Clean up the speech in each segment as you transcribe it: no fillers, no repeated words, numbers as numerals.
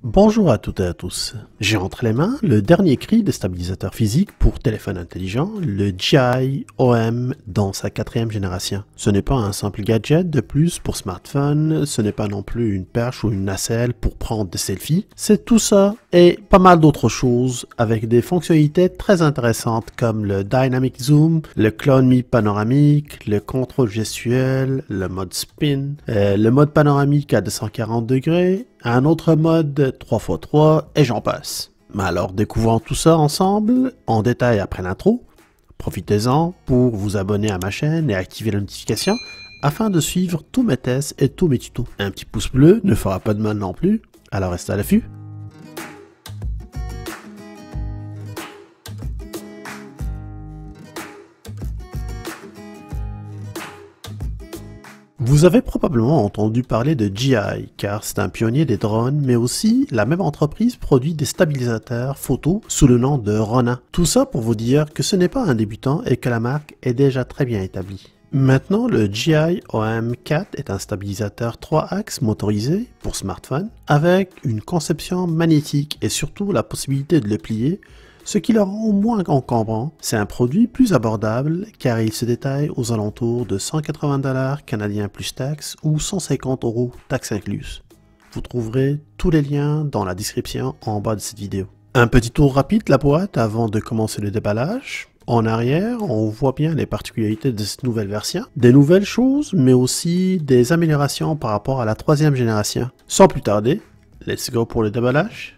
Bonjour à toutes et à tous. J'ai entre les mains le dernier cri des stabilisateurs physiques pour téléphone intelligent, le GI OM dans sa 4e génération. Ce n'est pas un simple gadget de plus pour smartphone, ce n'est pas non plus une perche ou une nacelle pour prendre des selfies. C'est tout ça et pas mal d'autres choses avec des fonctionnalités très intéressantes comme le Dynamic Zoom, le Clone Me panoramique, le contrôle gestuel, le mode spin, le mode panoramique à 240 degrés, un autre mode 3x3 et j'en passe. Mais alors découvrons tout ça ensemble en détail après l'intro. Profitez-en pour vous abonner à ma chaîne et activer la notification afin de suivre tous mes tests et tous mes tutos. Un petit pouce bleu ne fera pas de mal non plus, alors restez à l'affût. Vous avez probablement entendu parler de GI, car c'est un pionnier des drones, mais aussi la même entreprise produit des stabilisateurs photo sous le nom de Ronin. Tout ça pour vous dire que ce n'est pas un débutant et que la marque est déjà très bien établie. Maintenant, le GI OM4 est un stabilisateur 3 axes motorisé pour smartphone, avec une conception magnétique et surtout la possibilité de le plier, ce qui le rend moins encombrant. C'est un produit plus abordable car il se détaille aux alentours de 180 $ canadiens plus taxes ou 150 € taxes incluses. Vous trouverez tous les liens dans la description en bas de cette vidéo. Un petit tour rapide de la boîte avant de commencer le déballage. En arrière, on voit bien les particularités de cette nouvelle version, des nouvelles choses mais aussi des améliorations par rapport à la 3e génération. Sans plus tarder, let's go pour le déballage.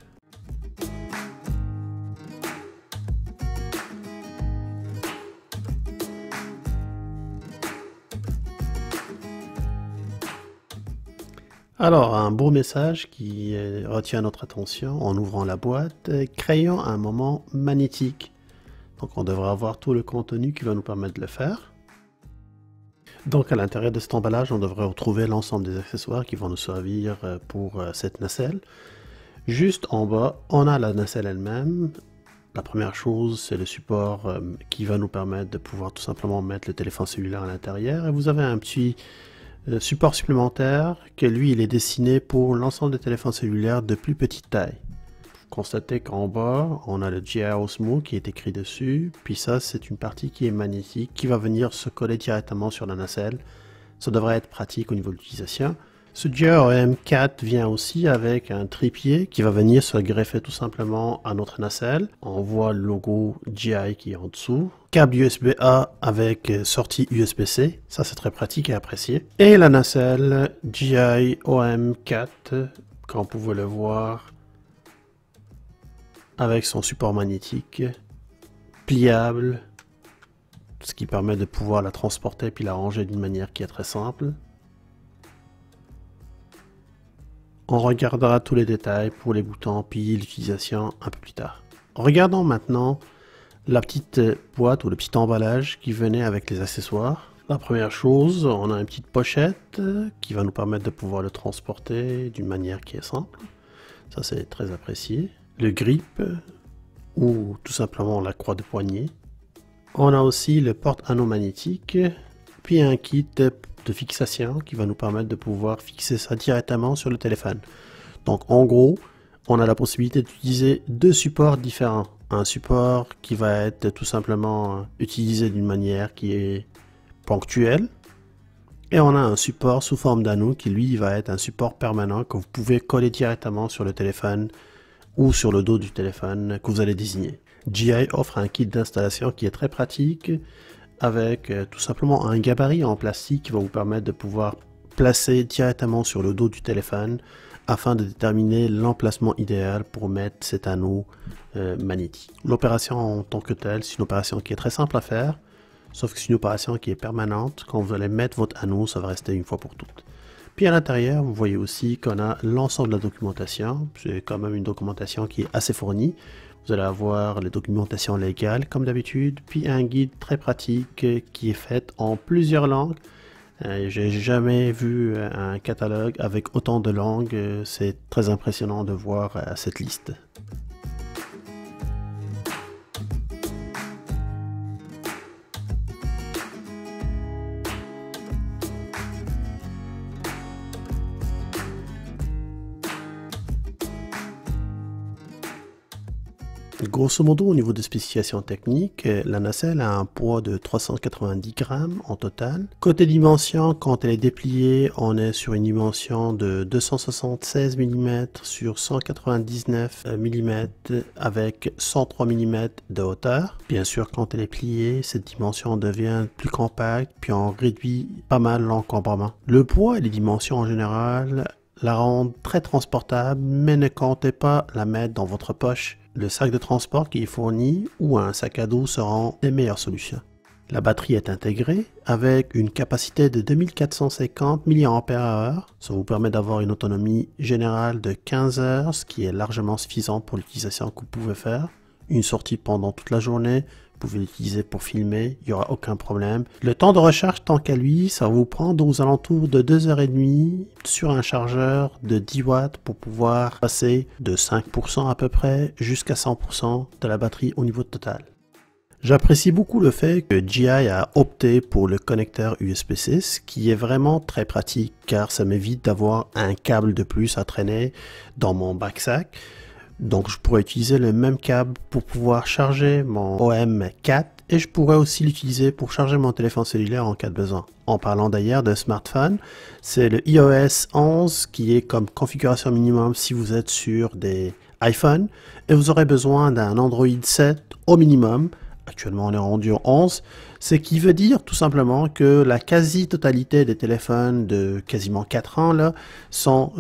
Alors, un beau message qui retient notre attention en ouvrant la boîte, créant un moment magnétique. Donc on devrait avoir tout le contenu qui va nous permettre de le faire. Donc à l'intérieur de cet emballage, on devrait retrouver l'ensemble des accessoires qui vont nous servir pour cette nacelle. Juste en bas, on a la nacelle elle-même. La première chose, c'est le support qui va nous permettre de pouvoir tout simplement mettre le téléphone cellulaire à l'intérieur. Et vous avez un petit support supplémentaire que lui il est destiné pour l'ensemble des téléphones cellulaires de plus petite taille. Constatez qu'en bas on a le GI Osmo qui est écrit dessus, puis ça c'est une partie qui est magnétique qui va venir se coller directement sur la nacelle. Ça devrait être pratique au niveau de l'utilisation. Ce GI OM4 vient aussi avec un trépied qui va venir se greffer tout simplement à notre nacelle. On voit le logo GI qui est en dessous. Câble USB-A avec sortie USB-C, ça c'est très pratique et apprécié. Et la nacelle GI OM4, comme vous pouvez le voir, avec son support magnétique, pliable, ce qui permet de pouvoir la transporter puis la ranger d'une manière qui est très simple. On regardera tous les détails pour les boutons puis l'utilisation un peu plus tard. Regardons maintenant la petite boîte ou le petit emballage qui venait avec les accessoires. La première chose, on a une petite pochette qui va nous permettre de pouvoir le transporter d'une manière qui est simple. Ça c'est très apprécié. Le grip ou tout simplement la croix de poignet. On a aussi le porte-anneau magnétique, puis un kit de fixation qui va nous permettre de pouvoir fixer ça directement sur le téléphone. Donc en gros, on a la possibilité d'utiliser deux supports différents. Un support qui va être tout simplement utilisé d'une manière qui est ponctuelle. Et on a un support sous forme d'anneau qui lui va être un support permanent que vous pouvez coller directement sur le téléphone ou sur le dos du téléphone que vous allez désigner. GI offre un kit d'installation qui est très pratique avec tout simplement un gabarit en plastique qui va vous permettre de pouvoir placer directement sur le dos du téléphone afin de déterminer l'emplacement idéal pour mettre cet anneau magnétique. L'opération en tant que telle, c'est une opération qui est très simple à faire, sauf que c'est une opération qui est permanente. Quand vous allez mettre votre anneau, ça va rester une fois pour toutes. Puis à l'intérieur, vous voyez aussi qu'on a l'ensemble de la documentation. C'est quand même une documentation qui est assez fournie. Vous allez avoir les documentations légales comme d'habitude, puis un guide très pratique qui est fait en plusieurs langues. J'ai jamais vu un catalogue avec autant de langues. C'est très impressionnant de voir cette liste. Grosso modo, au niveau des spécifications techniques, la nacelle a un poids de 390 grammes en total. Côté dimension, quand elle est dépliée, on est sur une dimension de 276 mm sur 199 mm avec 103 mm de hauteur. Bien sûr, quand elle est pliée, cette dimension devient plus compacte, puis on réduit pas mal l'encombrement. Le poids et les dimensions en général la rendent très transportable, mais ne comptez pas la mettre dans votre poche. Le sac de transport qui est fourni ou un sac à dos seront les meilleures solutions. La batterie est intégrée avec une capacité de 2450 mAh. Ça vous permet d'avoir une autonomie générale de 15 heures, ce qui est largement suffisant pour l'utilisation que vous pouvez faire. Une sortie pendant toute la journée, vous pouvez l'utiliser pour filmer, il n'y aura aucun problème. Le temps de recharge, tant qu'à lui, ça va vous prendre aux alentours de 2h30 sur un chargeur de 10 watts pour pouvoir passer de 5% à peu près jusqu'à 100% de la batterie au niveau total. J'apprécie beaucoup le fait que GI a opté pour le connecteur USB-C, ce qui est vraiment très pratique car ça m'évite d'avoir un câble de plus à traîner dans mon backsack. Donc je pourrais utiliser le même câble pour pouvoir charger mon OM4 et je pourrais aussi l'utiliser pour charger mon téléphone cellulaire en cas de besoin. En parlant d'ailleurs de smartphone, c'est le iOS 11 qui est comme configuration minimum si vous êtes sur des iPhones et vous aurez besoin d'un Android 7 au minimum. Actuellement on est rendu au 11, ce qui veut dire tout simplement que la quasi-totalité des téléphones de quasiment 4 ans là, sont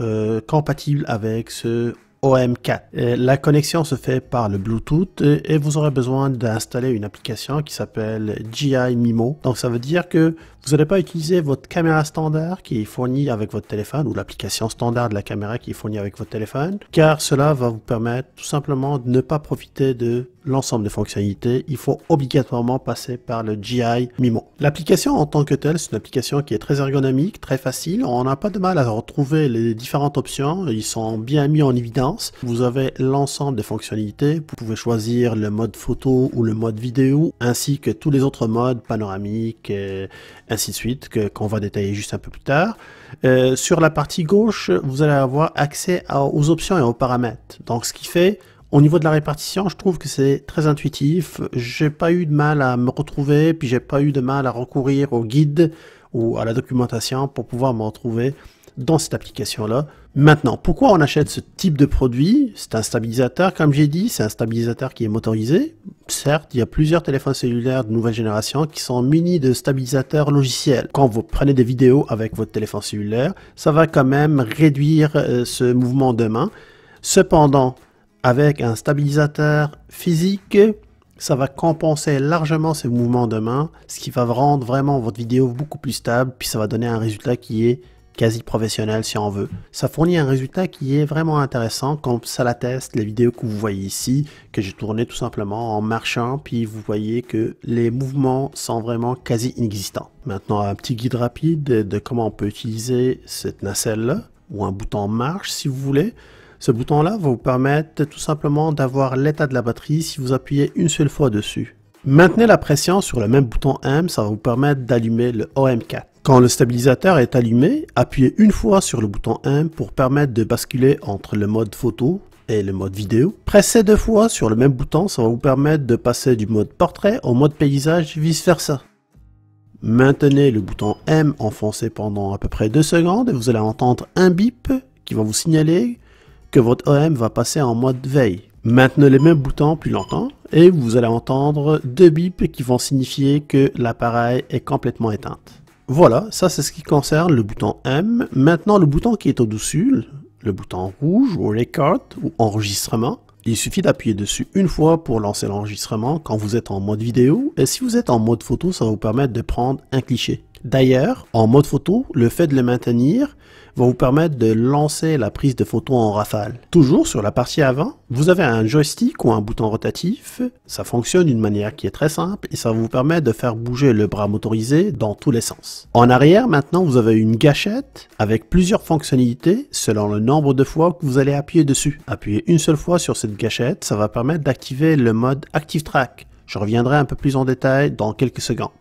compatibles avec ce OM4. La connexion se fait par le Bluetooth et vous aurez besoin d'installer une application qui s'appelle GI Mimo. Donc ça veut dire que vous n'allez pas utiliser votre caméra standard qui est fournie avec votre téléphone ou l'application standard de la caméra qui est fournie avec votre téléphone, car cela va vous permettre tout simplement de ne pas profiter de l'ensemble des fonctionnalités. Il faut obligatoirement passer par le GI Mimo. L'application en tant que telle, c'est une application qui est très ergonomique, très facile. On n'a pas de mal à retrouver les différentes options. Ils sont bien mis en évidence. Vous avez l'ensemble des fonctionnalités. Vous pouvez choisir le mode photo ou le mode vidéo, ainsi que tous les autres modes panoramiques, ainsi de suite, qu'on va détailler juste un peu plus tard. Sur la partie gauche, vous allez avoir accès aux options et aux paramètres. Donc ce qui fait, au niveau de la répartition, je trouve que c'est très intuitif. J'ai pas eu de mal à me retrouver, puis j'ai pas eu de mal à recourir au guide ou à la documentation pour pouvoir me retrouver dans cette application-là. Maintenant, pourquoi on achète ce type de produit? C'est un stabilisateur, comme j'ai dit, c'est un stabilisateur qui est motorisé. Certes, il y a plusieurs téléphones cellulaires de nouvelle génération qui sont munis de stabilisateurs logiciels. Quand vous prenez des vidéos avec votre téléphone cellulaire, ça va quand même réduire ce mouvement de main. Cependant, avec un stabilisateur physique, ça va compenser largement ces mouvements de main, ce qui va rendre vraiment votre vidéo beaucoup plus stable, puis ça va donner un résultat qui est quasi professionnel si on veut. Ça fournit un résultat qui est vraiment intéressant, comme ça l'atteste les vidéos que vous voyez ici, que j'ai tourné tout simplement en marchant, puis vous voyez que les mouvements sont vraiment quasi inexistants. Maintenant, un petit guide rapide de comment on peut utiliser cette nacelle-là, ou un bouton marche si vous voulez. Ce bouton-là va vous permettre tout simplement d'avoir l'état de la batterie si vous appuyez une seule fois dessus. Maintenez la pression sur le même bouton M, ça va vous permettre d'allumer le OM4. Quand le stabilisateur est allumé, appuyez une fois sur le bouton M pour permettre de basculer entre le mode photo et le mode vidéo. Pressez 2 fois sur le même bouton, ça va vous permettre de passer du mode portrait au mode paysage, vice versa. Maintenez le bouton M enfoncé pendant à peu près 2 secondes et vous allez entendre un bip qui va vous signaler que votre OM va passer en mode veille. Maintenez les mêmes boutons plus longtemps et vous allez entendre 2 bips qui vont signifier que l'appareil est complètement éteint. Voilà, ça c'est ce qui concerne le bouton M. Maintenant le bouton qui est au-dessus, le bouton rouge ou Record ou enregistrement, il suffit d'appuyer dessus une fois pour lancer l'enregistrement quand vous êtes en mode vidéo et si vous êtes en mode photo, ça va vous permettre de prendre un cliché. D'ailleurs, en mode photo, le fait de le maintenir va vous permettre de lancer la prise de photo en rafale. Toujours sur la partie avant, vous avez un joystick ou un bouton rotatif. Ça fonctionne d'une manière qui est très simple et ça va vous permettre de faire bouger le bras motorisé dans tous les sens. En arrière, maintenant, vous avez une gâchette avec plusieurs fonctionnalités selon le nombre de fois que vous allez appuyer dessus. Appuyez une seule fois sur cette gâchette, ça va permettre d'activer le mode Active Track. Je reviendrai un peu plus en détail dans quelques secondes.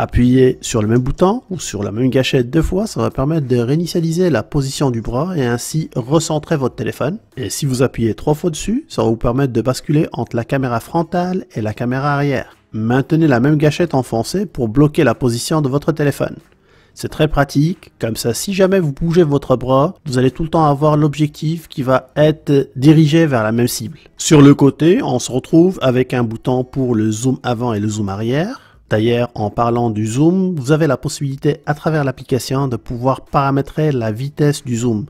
Appuyer sur le même bouton ou sur la même gâchette 2 fois, ça va permettre de réinitialiser la position du bras et ainsi recentrer votre téléphone. Et si vous appuyez 3 fois dessus, ça va vous permettre de basculer entre la caméra frontale et la caméra arrière. Maintenez la même gâchette enfoncée pour bloquer la position de votre téléphone. C'est très pratique, comme ça si jamais vous bougez votre bras, vous allez tout le temps avoir l'objectif qui va être dirigé vers la même cible. Sur le côté, on se retrouve avec un bouton pour le zoom avant et le zoom arrière. D'ailleurs, en parlant du zoom, vous avez la possibilité à travers l'application de pouvoir paramétrer la vitesse du zoom.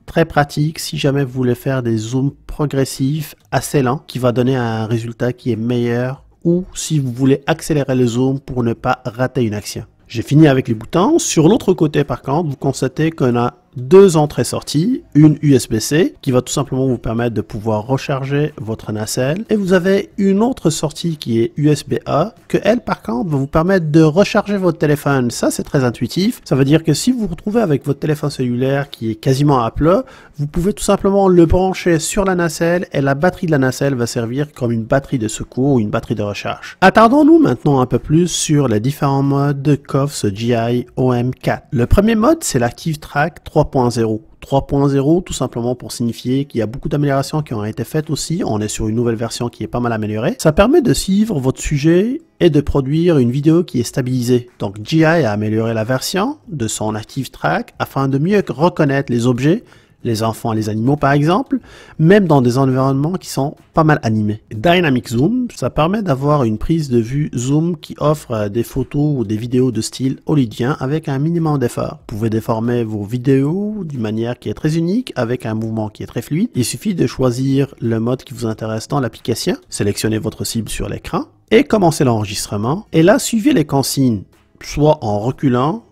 Très pratique si jamais vous voulez faire des zooms progressifs assez lents qui va donner un résultat qui est meilleur ou si vous voulez accélérer le zoom pour ne pas rater une action. J'ai fini avec les boutons. Sur l'autre côté par contre, vous constatez qu'on a 2 entrées-sorties, une USB-C qui va tout simplement vous permettre de pouvoir recharger votre nacelle et vous avez une autre sortie qui est USB-A que elle par contre va vous permettre de recharger votre téléphone. Ça c'est très intuitif, ça veut dire que si vous vous retrouvez avec votre téléphone cellulaire qui est quasiment à plat, vous pouvez tout simplement le brancher sur la nacelle et la batterie de la nacelle va servir comme une batterie de secours ou une batterie de recharge. Attardons-nous maintenant un peu plus sur les différents modes de COFS GI OM4. Le premier mode c'est l'Active Track 3.0. 3.0 tout simplement pour signifier qu'il y a beaucoup d'améliorations qui ont été faites aussi. On est sur une nouvelle version qui est pas mal améliorée. Ça permet de suivre votre sujet et de produire une vidéo qui est stabilisée. Donc GI a amélioré la version de son Active Track afin de mieux reconnaître les objets, les enfants et les animaux par exemple, même dans des environnements qui sont pas mal animés. Dynamic Zoom, ça permet d'avoir une prise de vue zoom qui offre des photos ou des vidéos de style hollywoodien avec un minimum d'effort. Vous pouvez déformer vos vidéos d'une manière qui est très unique avec un mouvement qui est très fluide. Il suffit de choisir le mode qui vous intéresse dans l'application, sélectionnez votre cible sur l'écran et commencez l'enregistrement. Et là, suivez les consignes, soit en reculant,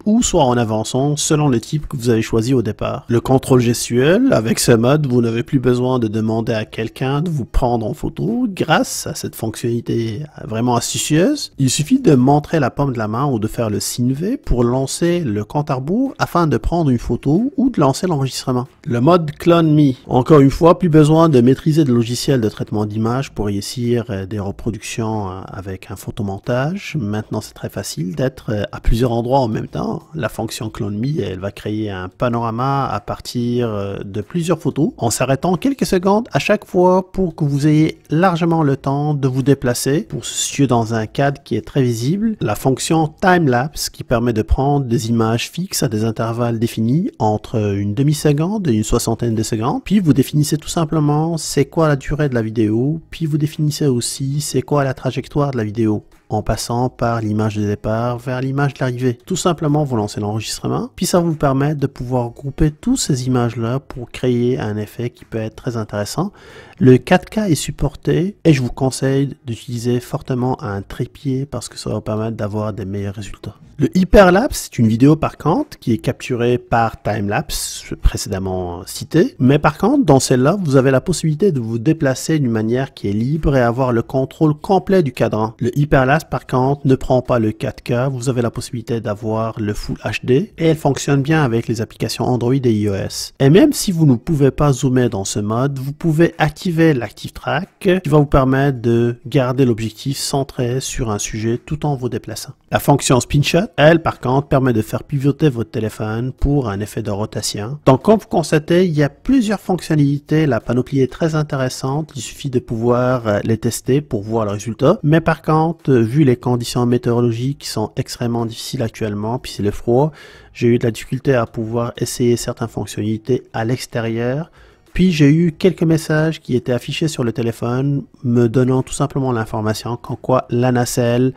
ou soit en avançant selon le type que vous avez choisi au départ. Le contrôle gestuel, avec ce mode, vous n'avez plus besoin de demander à quelqu'un de vous prendre en photo grâce à cette fonctionnalité vraiment astucieuse. Il suffit de montrer la paume de la main ou de faire le signe V pour lancer le compte à rebours afin de prendre une photo ou de lancer l'enregistrement. Le mode Clone Me. Encore une fois, plus besoin de maîtriser le logiciel de traitement d'image pour réussir des reproductions avec un photomontage. Maintenant, c'est très facile d'être à plusieurs endroits en même temps. La fonction Clone Me, elle va créer un panorama à partir de plusieurs photos en s'arrêtant quelques secondes à chaque fois pour que vous ayez largement le temps de vous déplacer pour se situer dans un cadre qui est très visible. La fonction Time-Lapse qui permet de prendre des images fixes à des intervalles définis entre une demi-seconde et une soixantaine de secondes. Puis vous définissez tout simplement c'est quoi la durée de la vidéo, puis vous définissez aussi c'est quoi la trajectoire de la vidéo, en passant par l'image de départ vers l'image d'arrivée. Tout simplement, vous lancez l'enregistrement, puis ça vous permet de pouvoir grouper toutes ces images-là pour créer un effet qui peut être très intéressant. Le 4K est supporté et je vous conseille d'utiliser fortement un trépied parce que ça va vous permettre d'avoir des meilleurs résultats. Le hyperlapse, c'est une vidéo par contre qui est capturée par timelapse, précédemment cité. Mais par contre, dans celle-là, vous avez la possibilité de vous déplacer d'une manière qui est libre et avoir le contrôle complet du cadran. Le hyperlapse par contre ne prend pas le 4K, vous avez la possibilité d'avoir le Full HD et elle fonctionne bien avec les applications Android et iOS. Et même si vous ne pouvez pas zoomer dans ce mode, vous pouvez activer l'Active Track qui va vous permettre de garder l'objectif centré sur un sujet tout en vous déplaçant. La fonction Spinshot, elle, par contre, permet de faire pivoter votre téléphone pour un effet de rotation. Donc, comme vous constatez, il y a plusieurs fonctionnalités. La panoplie est très intéressante. Il suffit de pouvoir les tester pour voir le résultat. Mais par contre, vu les conditions météorologiques qui sont extrêmement difficiles actuellement, puis c'est le froid, j'ai eu de la difficulté à pouvoir essayer certaines fonctionnalités à l'extérieur. Puis j'ai eu quelques messages qui étaient affichés sur le téléphone me donnant tout simplement l'information qu'en quoi la nacelle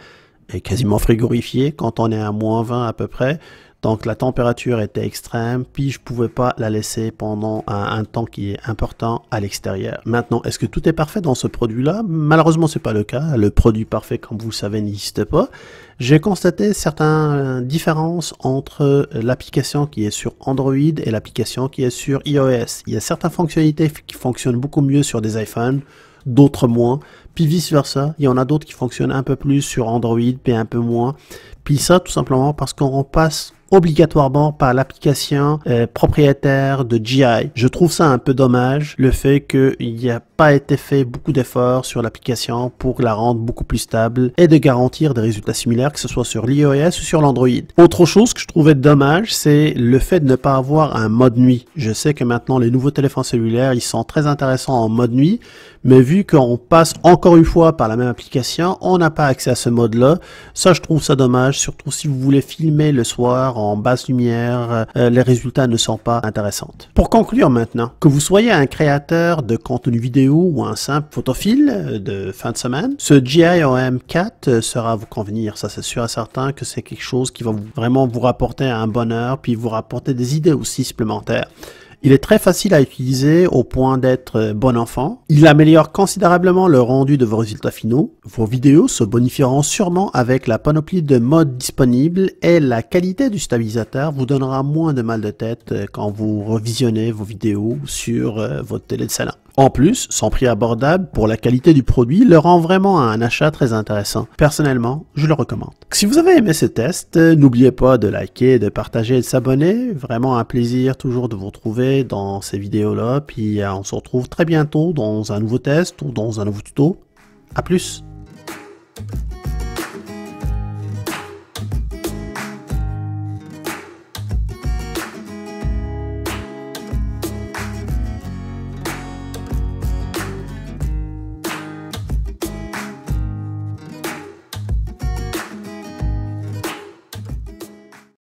est quasiment frigorifiée quand on est à -20 à peu près. Donc la température était extrême, puis je pouvais pas la laisser pendant un temps qui est important à l'extérieur. Maintenant, est-ce que tout est parfait dans ce produit-là? Malheureusement, c'est pas le cas. Le produit parfait, comme vous le savez, n'existe pas. J'ai constaté certaines différences entre l'application qui est sur Android et l'application qui est sur iOS. Il y a certaines fonctionnalités qui fonctionnent beaucoup mieux sur des iPhones, d'autres moins. puis vice versa. Il y en a d'autres qui fonctionnent un peu plus sur Android, puis un peu moins. Puis ça, tout simplement parce qu'on passe obligatoirement par l'application propriétaire de GI. Je trouve ça un peu dommage, le fait qu'il n'y a pas été fait beaucoup d'efforts sur l'application pour la rendre beaucoup plus stable et de garantir des résultats similaires, que ce soit sur l'iOS ou sur l'Android. Autre chose que je trouvais dommage, c'est le fait de ne pas avoir un mode nuit. Je sais que maintenant les nouveaux téléphones cellulaires, ils sont très intéressants en mode nuit, mais vu qu'on passe encore une fois par la même application, on n'a pas accès à ce mode-là. Ça, je trouve ça dommage, surtout si vous voulez filmer le soir en basse lumière, les résultats ne sont pas intéressants. Pour conclure maintenant, que vous soyez un créateur de contenu vidéo ou un simple photophile de fin de semaine, ce GI-OM 4 sera vous convenir. Ça, c'est sûr et certain que c'est quelque chose qui va vraiment vous rapporter un bonheur, puis vous rapporter des idées aussi supplémentaires. Il est très facile à utiliser au point d'être bon enfant. Il améliore considérablement le rendu de vos résultats finaux. Vos vidéos se bonifieront sûrement avec la panoplie de modes disponibles et la qualité du stabilisateur vous donnera moins de mal de tête quand vous revisionnez vos vidéos sur votre télé de salon. En plus, son prix abordable pour la qualité du produit le rend vraiment un achat très intéressant. Personnellement, je le recommande. Si vous avez aimé ce test, n'oubliez pas de liker, de partager et de s'abonner. Vraiment un plaisir toujours de vous retrouver dans ces vidéos-là. Puis on se retrouve très bientôt dans un nouveau test ou dans un nouveau tuto. À plus!